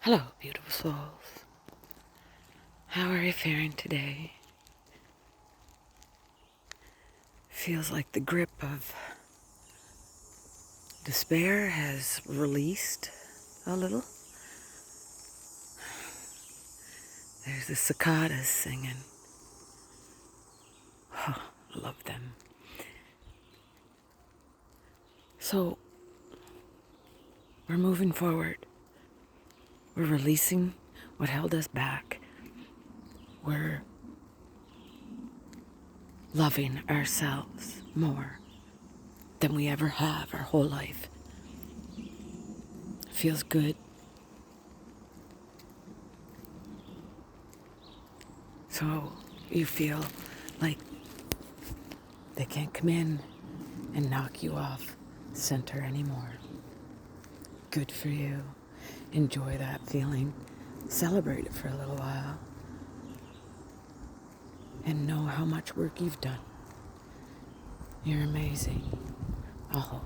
Hello, beautiful souls. How are you faring today? Feels like the grip of despair has released a little. There's the cicadas singing. Oh, love them. So, we're moving forward. We're releasing what held us back. We're loving ourselves more than we ever have our whole life. Feels good. So you feel like they can't come in and knock you off center anymore. Good for you. Enjoy that feeling. Celebrate it for a little while. And know how much work you've done. You're amazing. Aho.